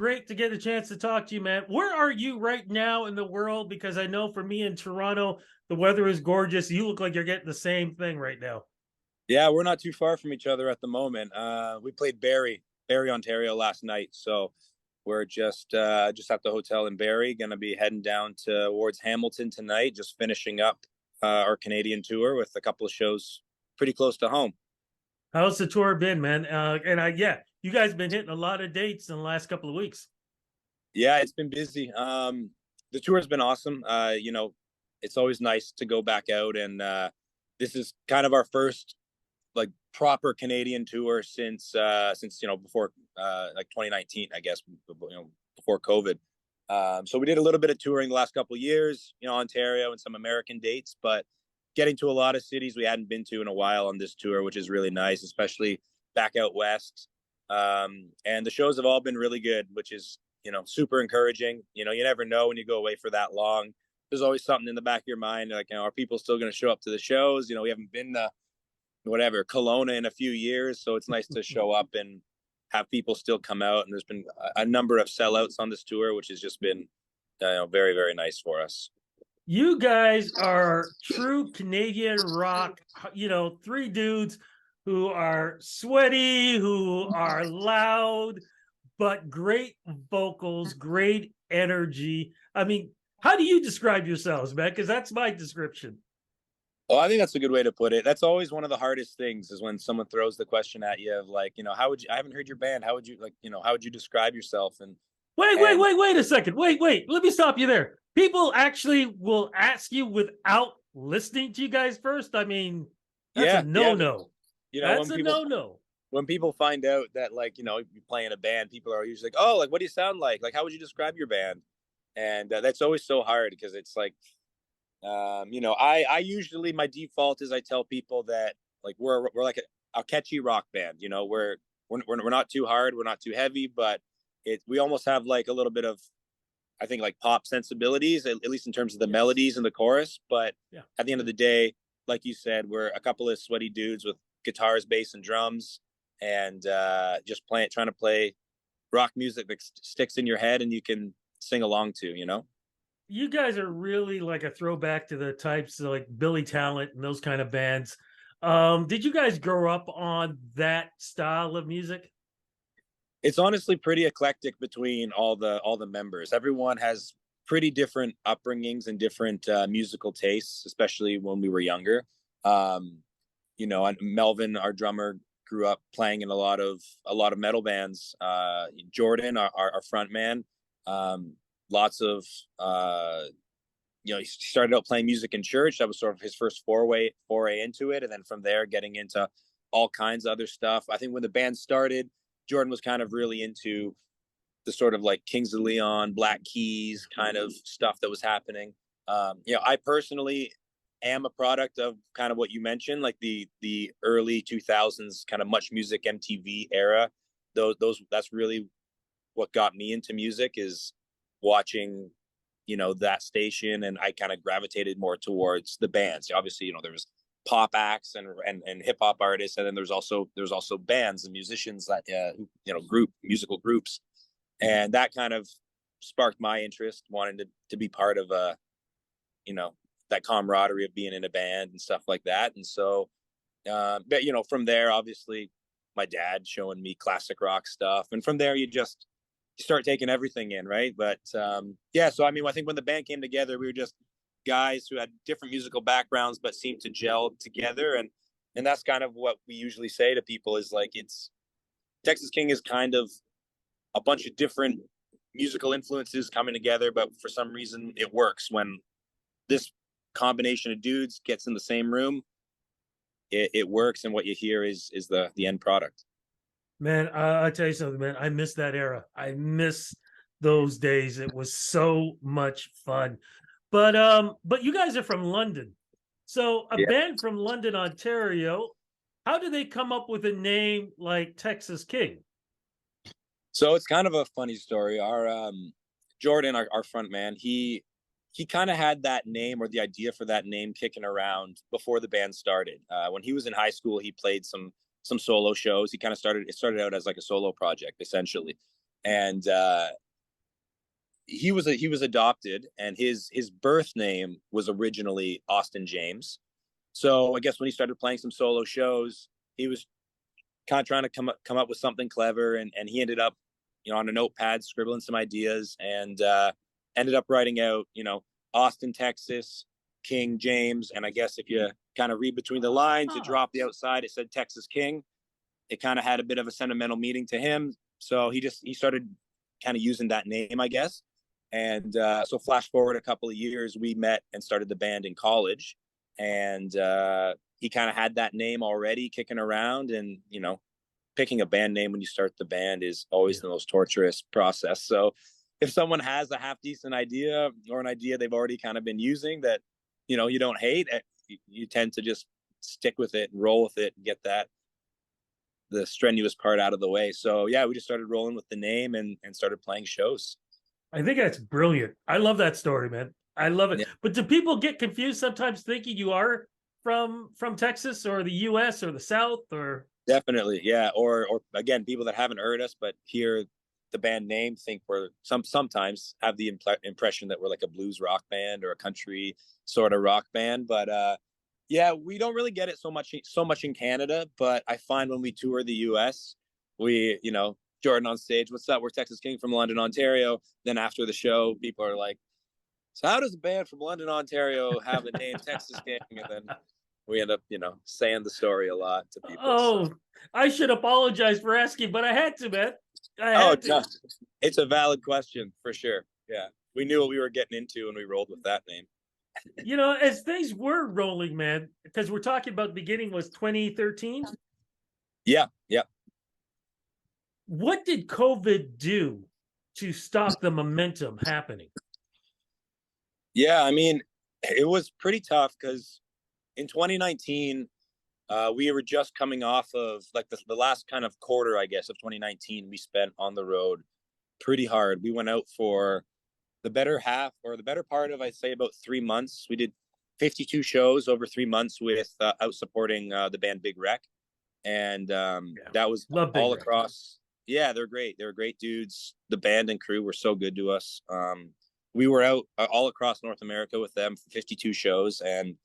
great to get a chance to talk to you, man. Where are you right now in the world? Because I know for me in Toronto, the weather is gorgeous. You look like you're getting the same thing right now. Yeah, we're not too far from each other at the moment. We played Barrie, Ontario last night, so we're just at the hotel in Barrie. Going to be heading down towards Hamilton tonight, just finishing up our Canadian tour with a couple of shows pretty close to home. How's the tour been, man? Yeah, you guys been hitting a lot of dates in the last couple of weeks. Yeah, it's been busy. The tour's been awesome. It's always nice to go back out, and this is kind of our first like proper Canadian tour since before like 2019, I guess, before COVID. So we did a little bit of touring the last couple of years, Ontario and some American dates, but getting to a lot of cities we hadn't been to in a while on this tour, which is really nice, especially back out west. And the shows have all been really good, which is super encouraging. You never know when you go away for that long. There's always something in the back of your mind, like, are people still going to show up to the shows? We haven't been to whatever Kelowna in a few years, so it's nice to show up and have people still come out. And there's been a number of sellouts on this tour, which has just been very, very nice for us. You guys are true Canadian rock, three dudes who are sweaty, who are loud, but great vocals, great energy. I mean, how do you describe yourselves, man? Because that's my description. Oh, I think that's a good way to put it. That's always one of the hardest things is when someone throws the question at you of like, how would you, I haven't heard your band. How would you how would you describe yourself? And Wait a second. Wait. Let me stop you there. People actually will ask you without listening to you guys first. I mean, that's a yeah, no-no. when That's a people no-no. when people find out that like, you play in a band, people are usually like, oh, like, what do you sound like? Like, how would you describe your band? And that's always so hard because it's like, I usually, my default is I tell people that like we're like a catchy rock band. We're not too hard, we're not too heavy, but we almost have like a little bit of, I think, like pop sensibilities, at least in terms of the melodies and the chorus. But Yeah. at the end of the day, like you said, we're a couple of sweaty dudes with guitars, bass, and drums, and just trying to play rock music that sticks in your head and you can sing along to. You guys are really like a throwback to the types of like Billy Talent and those kind of bands. Did you guys grow up on that style of music? It's honestly pretty eclectic between all the members. Everyone has pretty different upbringings and different musical tastes, especially when we were younger. Um, and Melvin, our drummer, grew up playing in a lot of metal bands. Jordan, our front man, lots of he started out playing music in church. That was sort of his first foray into it, and then from there getting into all kinds of other stuff. I think when the band started, Jordan was kind of really into the sort of like Kings of Leon, Black Keys kind of stuff that was happening. I personally am a product of kind of what you mentioned, like the early 2000s kind of Much Music MTV era. Those that's really what got me into music, is watching that station, and I kind of gravitated more towards the bands. Obviously, there was pop acts and hip hop artists, and then there's also bands and musicians that musical groups, and that kind of sparked my interest, wanting to be part of that camaraderie of being in a band and stuff like that. And so but from there, obviously my dad showing me classic rock stuff, and from there you start taking everything in, right? But so I mean, I think when the band came together, we were just guys who had different musical backgrounds but seemed to gel together, and that's kind of what we usually say to people, is like, it's Texas King is kind of a bunch of different musical influences coming together, but for some reason it works when this combination of dudes gets in the same room. It works, and what you hear is the end product. Man, I'll tell you something, man. I miss that era. I miss those days. It was so much fun. But you guys are from London. So a Yeah. band from London, Ontario, how do they come up with a name like Texas King? So it's kind of a funny story. Our Jordan, our front man, he kind of had that name, or the idea for that name, kicking around before the band started. When he was in high school, he played some solo shows. It started out as like a solo project, essentially. and he was adopted, and his birth name was originally Austin James. So I guess when he started playing some solo shows, he was kind of trying to come up with something clever, and he ended up, on a notepad scribbling some ideas, and ended up writing out, Austin, Texas, King James, and I guess if you kind of read between the lines, it dropped the outside, it said Texas King. It kind of had a bit of a sentimental meaning to him, so he started kind of using that name, I guess. And so flash forward a couple of years, we met and started the band in college, and he kind of had that name already kicking around, and picking a band name when you start the band is always the most torturous process. So if someone has a half decent idea, or an idea they've already kind of been using that you don't hate, you tend to just stick with it and roll with it and get the strenuous part out of the way. So yeah, we just started rolling with the name, and started playing shows. I think that's brilliant. I love that story, man. I love it. Yeah. But do people get confused sometimes thinking you are from Texas or the US or the South or? Definitely, yeah. Or again, people that haven't heard us but hear the band name think we're sometimes have the impression that we're like a blues rock band or a country sort of rock band. But yeah, we don't really get it so much in Canada. But I find when we tour the US, we, Jordan on stage, what's up? We're Texas King from London, Ontario. Then after the show, people are like, so how does a band from London, Ontario have the name Texas King? And then we end up, saying the story a lot to people. Oh, So. I should apologize for asking, but I had to, man. I Oh, had to. no, it's a valid question for sure. Yeah, we knew what we were getting into, and we rolled with that name. As things were rolling, man, because we're talking about the beginning was 2013. Yeah, yeah. What did COVID do to stop the momentum happening? Yeah, I mean, it was pretty tough because in 2019, we were just coming off of like the last kind of quarter, I guess, of 2019. We spent on the road pretty hard. We went out for the better half, or the better part of, I'd say, about 3 months. We did 52 shows over 3 months with out supporting the band Big Wreck, and that was Love Big all Wreck. across. Yeah, they're great. They're great dudes. The band and crew were so good to us. We were out all across North America with them for 52 shows, and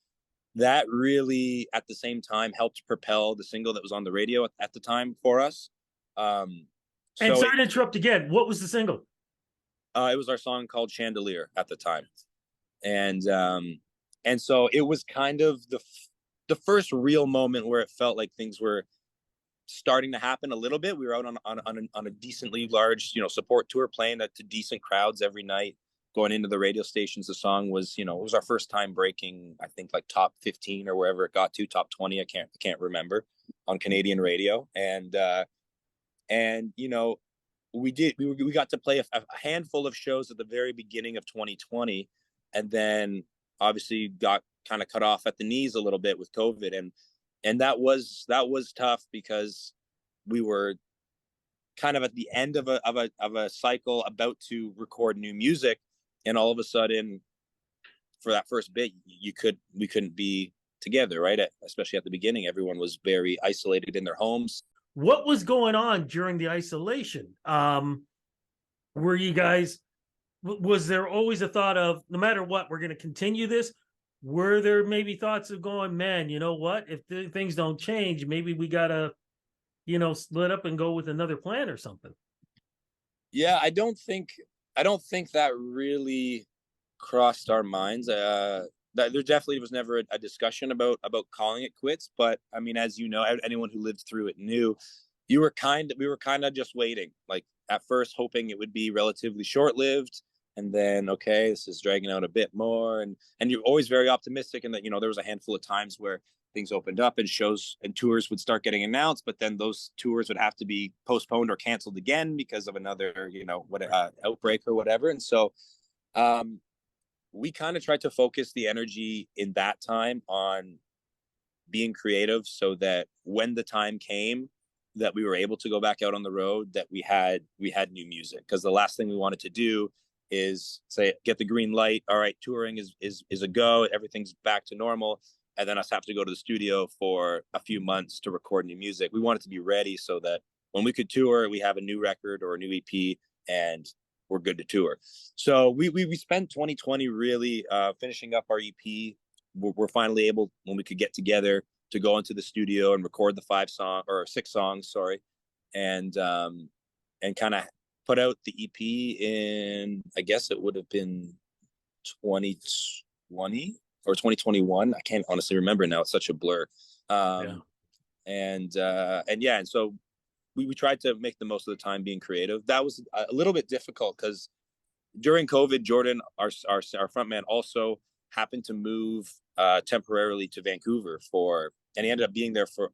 that really, at the same time, helped propel the single that was on the radio at the time for us. And So sorry to interrupt again. What was the single? it was our song called Chandelier at the time, and so it was kind of the first real moment where it felt like things were starting to happen a little bit. We were out on a decently large, support tour, playing to decent crowds every night. Going into the radio stations, the song was, it was our first time breaking, I think, like top 15 or wherever it got to, top 20. I can't remember, on Canadian radio, and we got to play a handful of shows at the very beginning of 2020, and then obviously got kind of cut off at the knees a little bit with COVID, and that was tough because we were kind of at the end of a cycle, about to record new music, and all of a sudden, for that first bit, we couldn't be together, right? Especially at the beginning, everyone was very isolated in their homes. What was going on during the isolation? Were you guys, was there always a thought of, no matter what, we're going to continue this? Were there maybe thoughts of going, man, you know what? If things don't change, maybe we got to, split up and go with another plan or something? Yeah, I don't think that really crossed our minds. That there definitely was never a discussion about calling it quits. But I mean, as you know, anyone who lived through it knew we were kind of just waiting. Like at first, hoping it would be relatively short lived, and then okay, this is dragging out a bit more, and you're always very optimistic. And that there was a handful of times where things opened up and shows and tours would start getting announced, but then those tours would have to be postponed or canceled again because of another outbreak or whatever. And so we kind of tried to focus the energy in that time on being creative, so that when the time came that we were able to go back out on the road, that we had new music. Because the last thing we wanted to do is say, get the green light, all right, touring is a go, everything's back to normal, and then us have to go to the studio for a few months to record new music. We wanted to be ready so that when we could tour, we have a new record or a new EP and we're good to tour. So we spent 2020 really finishing up our EP. We're finally able, when we could get together, to go into the studio and record the 6 songs, sorry, and kind of put out the EP in, I guess it would have been 2020 or 2021. I can't honestly remember now. It's such a blur. Yeah. And yeah, and so we tried to make the most of the time being creative. That was a little bit difficult because during COVID, Jordan, our frontman, also happened to move temporarily to Vancouver and he ended up being there for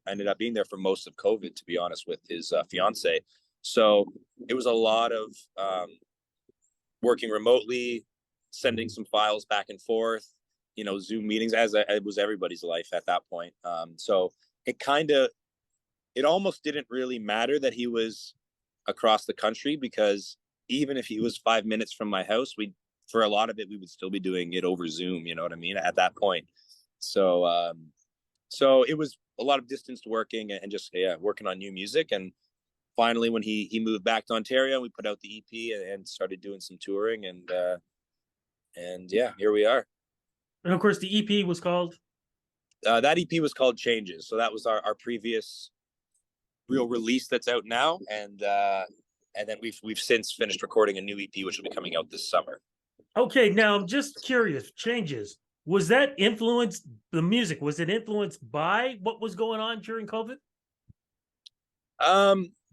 most of COVID, to be honest, with his fiance. So it was a lot of working remotely, sending some files back and forth, Zoom meetings, as it was everybody's life at that point. So it almost didn't really matter that he was across the country, because even if he was 5 minutes from my house, for a lot of it, we would still be doing it over Zoom, you know what I mean, at that point. So so it was a lot of distanced working and just, yeah, working on new music. And finally, when he moved back to Ontario, we put out the EP and started doing some touring, and yeah, here we are. And of course, the EP was called. That EP was called Changes. So that was our previous real release that's out now, and then we've since finished recording a new EP, which will be coming out this summer. Okay, now I'm just curious. Changes. Was that influenced the music? Was it influenced by what was going on during COVID?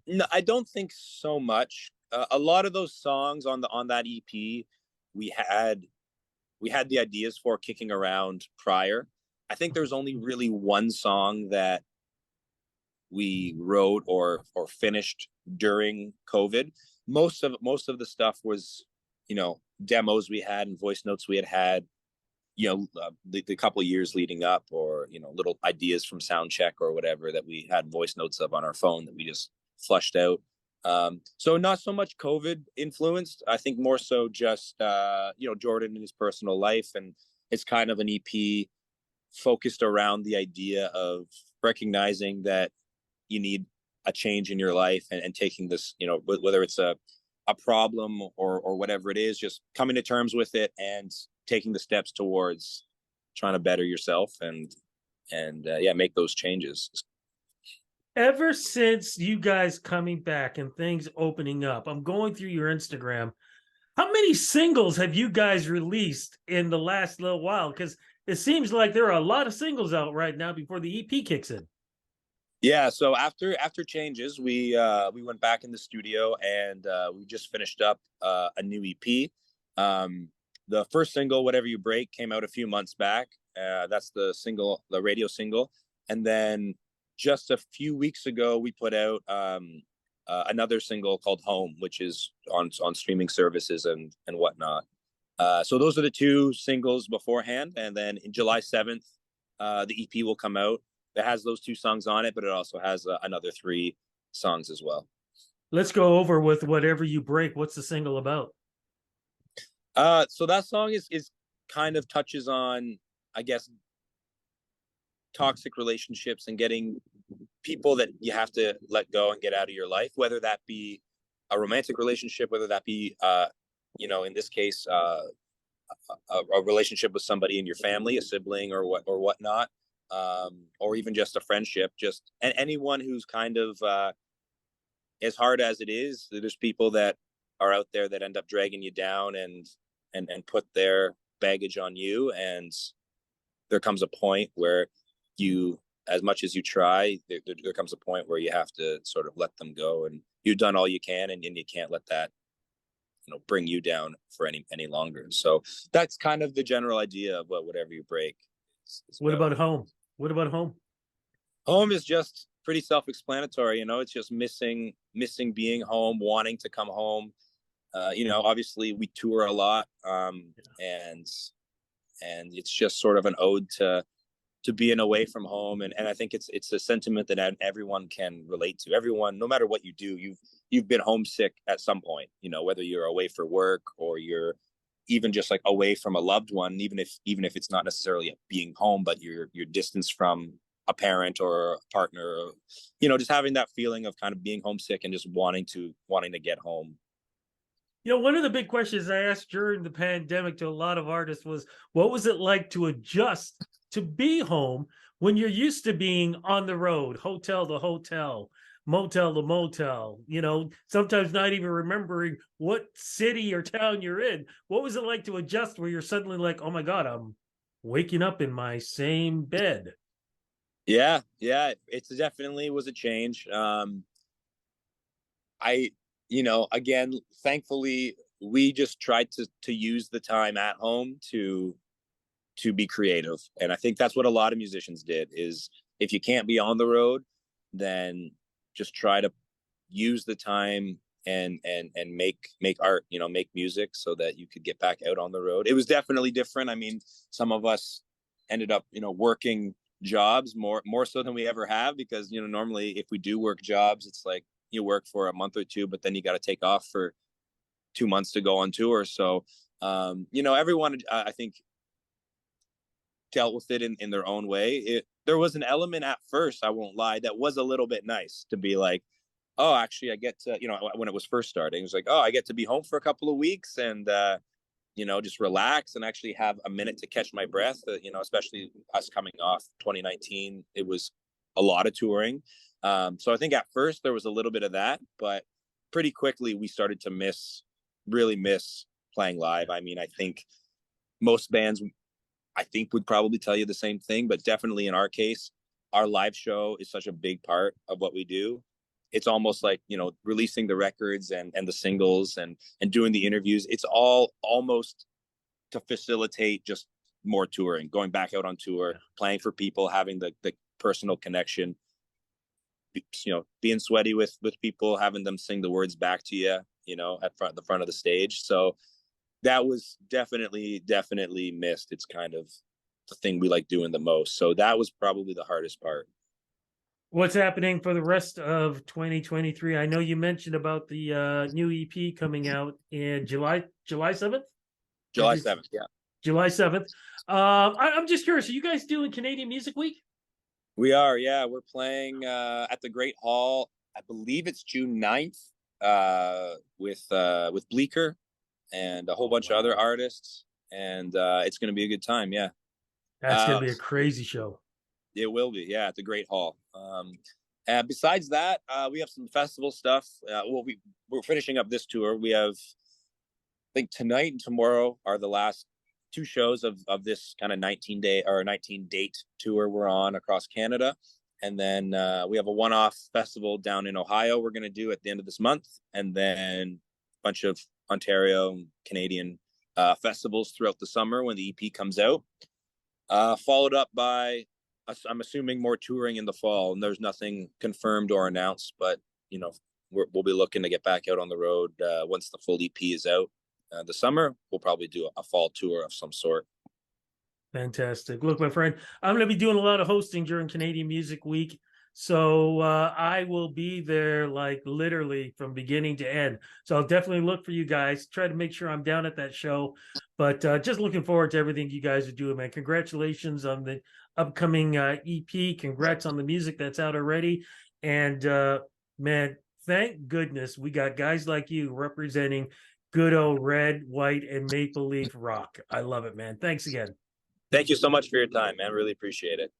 No, I don't think so much. A lot of those songs on that EP, we had the ideas for kicking around prior. I think there's only really one song that we wrote or finished during COVID. Most of the stuff was, demos we had and voice notes we had, the couple of years leading up, or little ideas from sound check or whatever that we had voice notes of on our phone that we just flushed out. So not so much COVID influenced. I think more so just Jordan and his personal life, and it's kind of an EP focused around the idea of recognizing that you need a change in your life, and taking this, whether it's a problem or whatever it is, just coming to terms with it and taking the steps towards trying to better yourself and yeah, make those changes. Ever since you guys coming back and things opening up, I'm going through your Instagram. How many singles have you guys released in the last little while? Because it seems like there are a lot of singles out right now before the EP kicks in. Yeah, so after Changes, we went back in the studio, and we just finished up a new EP. The first single, Whatever You Break, came out a few months back. That's the radio single. And then just a few weeks ago, we put out another single called Home, which is on streaming services and whatnot. So those are the two singles beforehand. And then in July 7th, the EP will come out. It has those two songs on it, but it also has another 3 songs as well. Let's go over with Whatever You Break. What's the single about? So that song is kind of touches on, I guess, toxic relationships and getting people that you have to let go and get out of your life, whether that be a romantic relationship, whether that be, in this case, a relationship with somebody in your family, a sibling or whatnot, or even just a friendship, and anyone who's kind of, as hard as it is, there's people that are out there that end up dragging you down and put their baggage on you. And there comes a point where you, as much as you try, there comes a point where you have to sort of let them go, and you've done all you can, and you can't let that, bring you down for any longer. So that's kind of the general idea of Whatever You Break is What about Home? What about Home? Home is just pretty self-explanatory. It's just missing being home, wanting to come home. Obviously we tour a lot, and it's just sort of an ode to being away from home, and I think it's a sentiment that everyone can relate to. Everyone, no matter what you do, you've been homesick at some point. Whether you're away for work or you're even just like away from a loved one, even if it's not necessarily being home, but you're distanced from a parent or a partner, or, just having that feeling of kind of being homesick and just wanting to get home. One of the big questions I asked during the pandemic to a lot of artists was, what was it like to adjust to be home when you're used to being on the road, hotel to hotel, motel to motel, sometimes not even remembering what city or town you're in. What was it like to adjust where you're suddenly like, oh my God, I'm waking up in my same bed? Yeah, yeah, it's definitely was a change. I, again, thankfully, we just tried to use the time at home to be creative, and I think that's what a lot of musicians did. Is if you can't be on the road, then just try to use the time and make art, make music so that you could get back out on the road. It was definitely different. I mean, some of us ended up working jobs more so than we ever have, because normally if we do work jobs, it's like you work for a month or two, but then you got to take off for 2 months to go on tour. So everyone, I think, dealt with it in their own way. There was an element at first, I won't lie, that was a little bit nice to be like, oh, actually, I get to, when it was first starting, it was like, oh, I get to be home for a couple of weeks and, just relax and actually have a minute to catch my breath. Especially us coming off 2019, it was a lot of touring. So I think at first there was a little bit of that, but pretty quickly we started to really miss playing live. I mean, I think most bands, I think, would probably tell you the same thing, but definitely in our case, our live show is such a big part of what we do. It's almost like, releasing the records and the singles and doing the interviews. It's all almost to facilitate just more touring, going back out on tour, playing for people, having the personal connection, being sweaty with people, having them sing the words back to you, at the front of the stage. So that was definitely missed. It's kind of the thing we like doing the most. So that was probably the hardest part. What's happening for the rest of 2023? I know you mentioned about the new EP coming out in July 7th? Or July 7th, yeah. July 7th. I'm just curious, are you guys doing Canadian Music Week? We are, yeah. We're playing at the Great Hall. I believe it's June 9th, with Bleecker and a whole bunch of other artists. And it's going to be a good time, yeah. That's going to be a crazy show. It will be, yeah, at the Great Hall. And besides that, we have some festival stuff. We're finishing up this tour. We have, I think, tonight and tomorrow are the last two shows of this kind of 19-day or 19-date tour we're on across Canada. And then we have a one-off festival down in Ohio we're going to do at the end of this month. And then a bunch of Ontario Canadian festivals throughout the summer when the EP comes out. Followed up by, I'm assuming, more touring in the fall. And there's nothing confirmed or announced, but, we'll be looking to get back out on the road once the full EP is out. The summer, we'll probably do a fall tour of some sort. Fantastic. Look, my friend, I'm going to be doing a lot of hosting during Canadian Music Week. So I will be there like literally from beginning to end. So I'll definitely look for you guys, try to make sure I'm down at that show. But just looking forward to everything you guys are doing, man. Congratulations on the upcoming EP. Congrats on the music that's out already. And man, thank goodness we got guys like you representing good old red, white, and maple leaf rock. I love it, man. Thanks again. Thank you so much for your time, man. Really appreciate it.